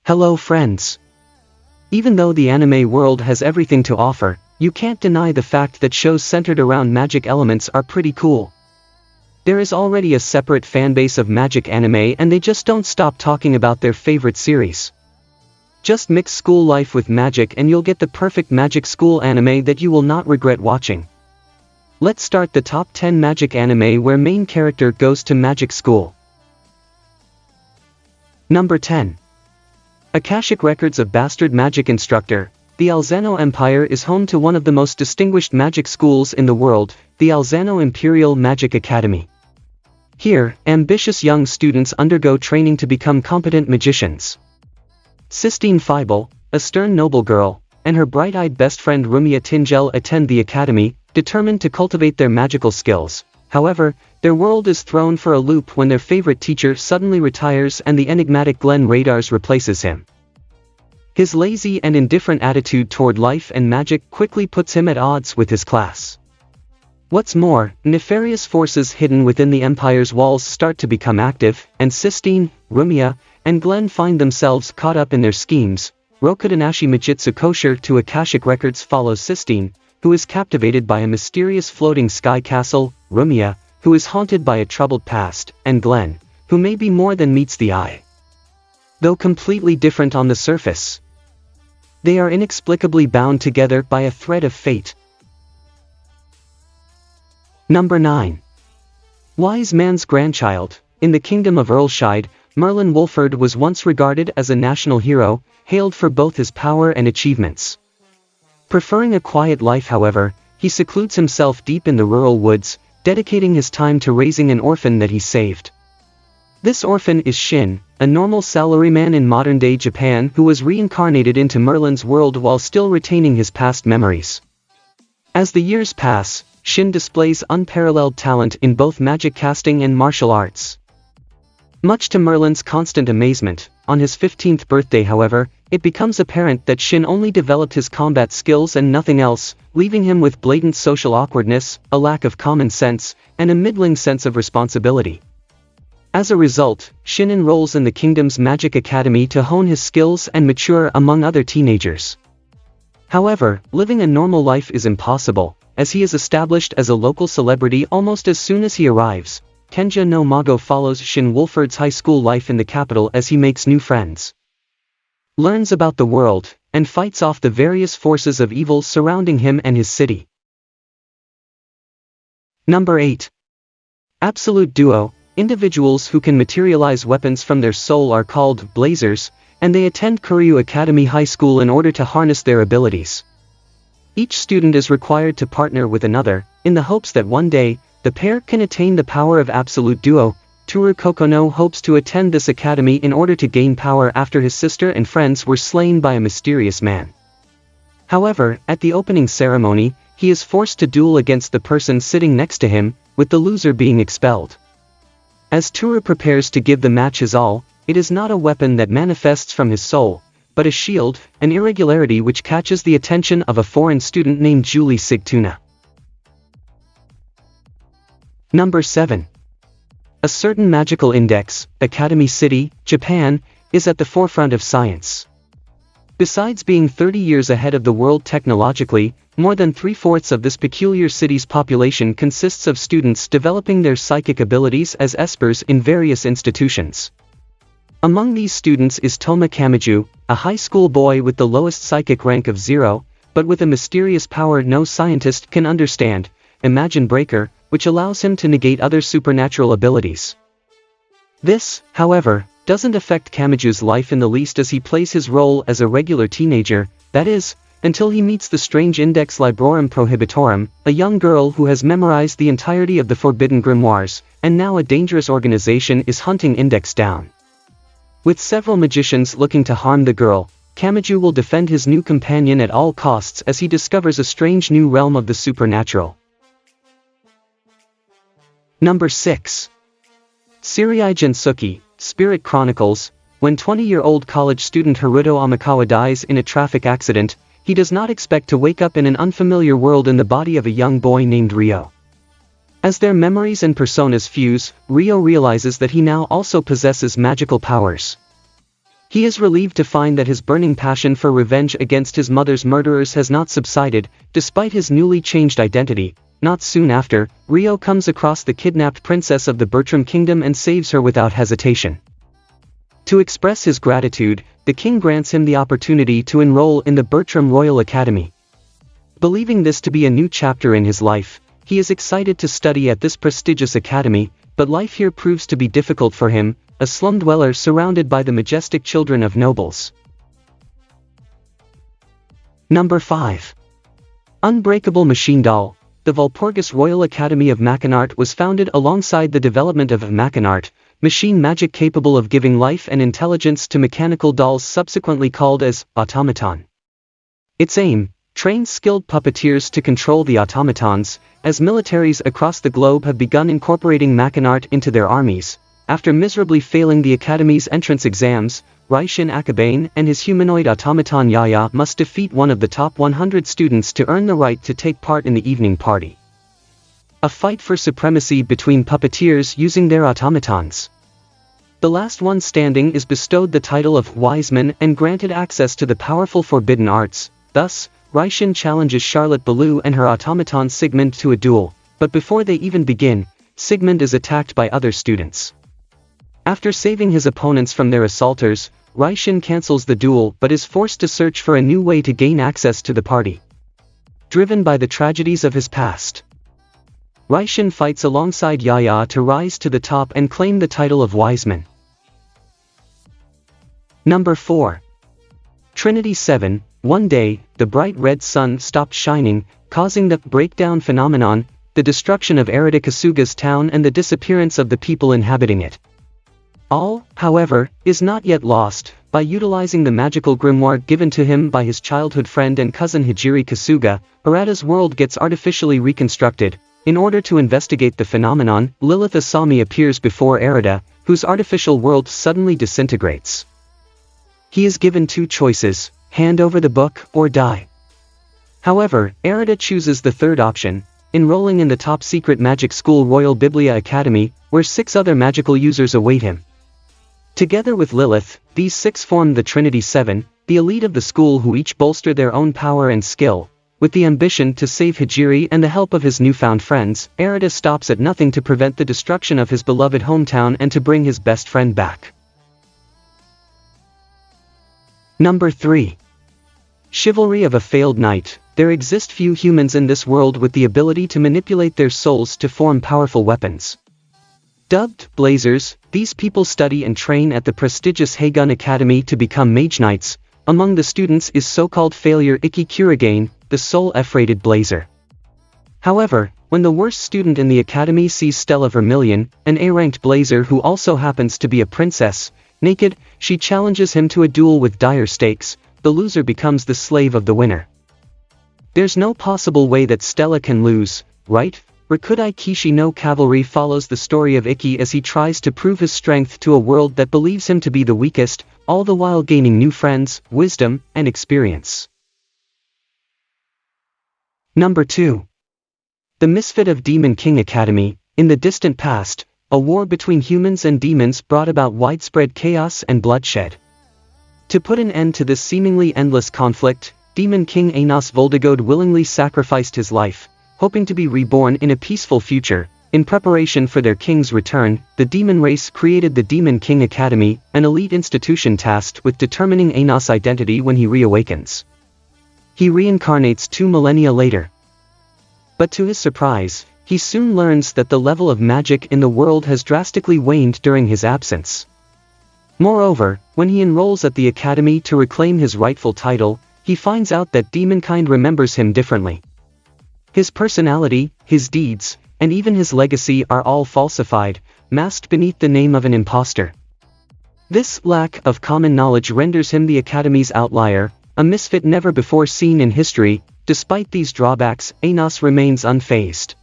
Hello friends. Even though the anime world has everything to offer, you can't deny the fact that shows centered around magic elements are pretty cool. There is already a separate fanbase of magic anime and they just don't stop talking about their favorite series. Just mix school life with magic and you'll get the perfect magic school anime that you will not regret watching. Let's start the top 10 magic anime where main character goes to magic school. Number 10. Akashic Records of Bastard Magic Instructor. The Alzano Empire is home to one of the most distinguished magic schools in the world, the Alzano Imperial Magic Academy. Here, ambitious young students undergo training to become competent magicians. Sistine Feibel, a stern noble girl, and her bright-eyed best friend Rumia Tingel attend the academy, determined to cultivate their magical skills. However, their world is thrown for a loop when their favorite teacher suddenly retires and the enigmatic Glenn Radars replaces him. His lazy and indifferent attitude toward life and magic quickly puts him at odds with his class. What's more, nefarious forces hidden within the Empire's walls start to become active, and Sistine, Rumia, and Glenn find themselves caught up in their schemes. Rokudanashi Majitsu Kosher to Akashic Records follows Sistine, who is captivated by a mysterious floating sky castle, Rumia, who is haunted by a troubled past, and Glenn, who may be more than meets the eye. Though completely different on the surface, they are inexplicably bound together by a thread of fate. Number 9. Wise Man's Grandchild. In the kingdom of Earlshide, Merlin Wolford was once regarded as a national hero, hailed for both his power and achievements. Preferring a quiet life, however, he secludes himself deep in the rural woods, dedicating his time to raising an orphan that he saved. This orphan is Shin, a normal salaryman in modern-day Japan who was reincarnated into Merlin's world while still retaining his past memories. As the years pass, Shin displays unparalleled talent in both magic casting and martial arts. Much to Merlin's constant amazement, on his 15th birthday however, it becomes apparent that Shin only developed his combat skills and nothing else, leaving him with blatant social awkwardness, a lack of common sense, and a middling sense of responsibility. As a result, Shin enrolls in the kingdom's magic academy to hone his skills and mature among other teenagers. However, living a normal life is impossible, as he is established as a local celebrity almost as soon as he arrives. Kenja no Mago follows Shin Wolford's high school life in the capital as he makes new friends, learns about the world, and fights off the various forces of evil surrounding him and his city. Number 8. Absolute Duo. Individuals who can materialize weapons from their soul are called Blazers, and they attend Kuryu Academy High School in order to harness their abilities. Each student is required to partner with another, in the hopes that one day, the pair can attain the power of Absolute Duo. Toru Kokono hopes to attend this academy in order to gain power after his sister and friends were slain by a mysterious man. However, at the opening ceremony, he is forced to duel against the person sitting next to him, with the loser being expelled. As Toru prepares to give the match his all, it is not a weapon that manifests from his soul, but a shield, an irregularity which catches the attention of a foreign student named Julie Sigtuna. Number 7. A certain magical index, Academy City, Japan, is at the forefront of science. Besides being 30 years ahead of the world technologically, more than 3/4 of this peculiar city's population consists of students developing their psychic abilities as espers in various institutions. Among these students is Toma Kamiju, a high school boy with the lowest psychic rank of 0, but with a mysterious power no scientist can understand, Imagine Breaker, which allows him to negate other supernatural abilities. This, however, doesn't affect Kamiju's life in the least as he plays his role as a regular teenager, that is, until he meets the strange Index Librorum Prohibitorum, a young girl who has memorized the entirety of the Forbidden Grimoires, and now a dangerous organization is hunting Index down. With several magicians looking to harm the girl, Kamiju will defend his new companion at all costs as he discovers a strange new realm of the supernatural. Number 6. Seirei Gensuki, Spirit Chronicles. When 20-year-old college student Haruto Amikawa dies in a traffic accident, he does not expect to wake up in an unfamiliar world in the body of a young boy named Ryo. As their memories and personas fuse, Ryo realizes that he now also possesses magical powers. He is relieved to find that his burning passion for revenge against his mother's murderers has not subsided, despite his newly changed identity. Not soon after, Rio comes across the kidnapped princess of the Bertram Kingdom and saves her without hesitation. To express his gratitude, the king grants him the opportunity to enroll in the Bertram Royal Academy. Believing this to be a new chapter in his life, he is excited to study at this prestigious academy, but life here proves to be difficult for him, a slum dweller surrounded by the majestic children of nobles. Number 5. Unbreakable Machine Doll. The Walpurgis Royal Academy of Machinart was founded alongside the development of Machinart, machine magic capable of giving life and intelligence to mechanical dolls subsequently called as automaton. Its aim: train skilled puppeteers to control the automatons, as militaries across the globe have begun incorporating Machinart into their armies. After miserably failing the Academy's entrance exams, Raishin Akabane and his humanoid automaton Yaya must defeat one of the top 100 students to earn the right to take part in the evening party. A fight for supremacy between puppeteers using their automatons. The last one standing is bestowed the title of Wiseman and granted access to the powerful forbidden arts. Thus, Raishin challenges Charlotte Ballou and her automaton Sigmund to a duel, but before they even begin, Sigmund is attacked by other students. After saving his opponents from their assaulters, Raishin cancels the duel but is forced to search for a new way to gain access to the party. Driven by the tragedies of his past, Raishin fights alongside Yaya to rise to the top and claim the title of Wiseman. Number 4. Trinity 7. One day, the bright red sun stopped shining, causing the breakdown phenomenon, the destruction of Arida Kasuga's town and the disappearance of the people inhabiting it. All, however, is not yet lost. By utilizing the magical grimoire given to him by his childhood friend and cousin Hijiri Kasuga, Arida's world gets artificially reconstructed. In order to investigate the phenomenon, Lilith Asami appears before Arida, whose artificial world suddenly disintegrates. He is given two choices: hand over the book or die. However, Arida chooses the third option, enrolling in the top-secret magic school Royal Biblia Academy, where 6 other magical users await him. Together with Lilith, these 6 form the Trinity 7, the elite of the school who each bolster their own power and skill. With the ambition to save Hijiri and the help of his newfound friends, Arida stops at nothing to prevent the destruction of his beloved hometown and to bring his best friend back. Number 3. Chivalry of a Failed Knight. There exist few humans in this world with the ability to manipulate their souls to form powerful weapons. Dubbed Blazers, these people study and train at the prestigious Heigun Academy to become Mage Knights. Among the students is so-called failure Ikki Kurigane, the sole F-rated Blazer. However, when the worst student in the academy sees Stella Vermilion, an A-ranked Blazer who also happens to be a princess, naked, she challenges him to a duel with dire stakes. The loser becomes the slave of the winner. There's no possible way that Stella can lose, right? Rikudai Kishi no Cavalry follows the story of Ikki as he tries to prove his strength to a world that believes him to be the weakest, all the while gaining new friends, wisdom, and experience. Number 2. The Misfit of Demon King Academy. In the distant past, a war between humans and demons brought about widespread chaos and bloodshed. To put an end to this seemingly endless conflict, Demon King Anos Voldigode willingly sacrificed his life, hoping to be reborn in a peaceful future. In preparation for their king's return, the demon race created the Demon King Academy, an elite institution tasked with determining Anos' identity when he reawakens. He reincarnates 2 millennia later. But to his surprise, he soon learns that the level of magic in the world has drastically waned during his absence. Moreover, when he enrolls at the academy to reclaim his rightful title, he finds out that demonkind remembers him differently. His personality, his deeds, and even his legacy are all falsified, masked beneath the name of an imposter. This lack of common knowledge renders him the academy's outlier, a misfit never before seen in history. Despite these drawbacks, Anos remains unfazed.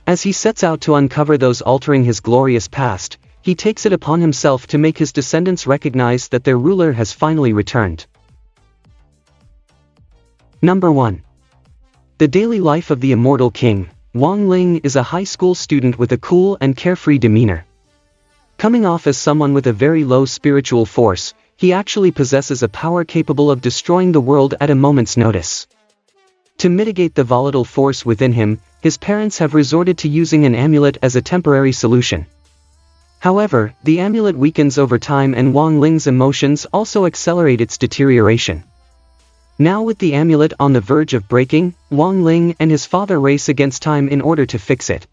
As he sets out to uncover those altering his glorious past, he takes it upon himself to make his descendants recognize that their ruler has finally returned. Number 1. The Daily Life of the Immortal King. Wang Ling is a high school student with a cool and carefree demeanor. Coming off as someone with a very low spiritual force, he actually possesses a power capable of destroying the world at a moment's notice. To mitigate the volatile force within him, his parents have resorted to using an amulet as a temporary solution. However, the amulet weakens over time and Wang Ling's emotions also accelerate its deterioration. Now with the amulet on the verge of breaking, Wang Ling and his father race against time in order to fix it.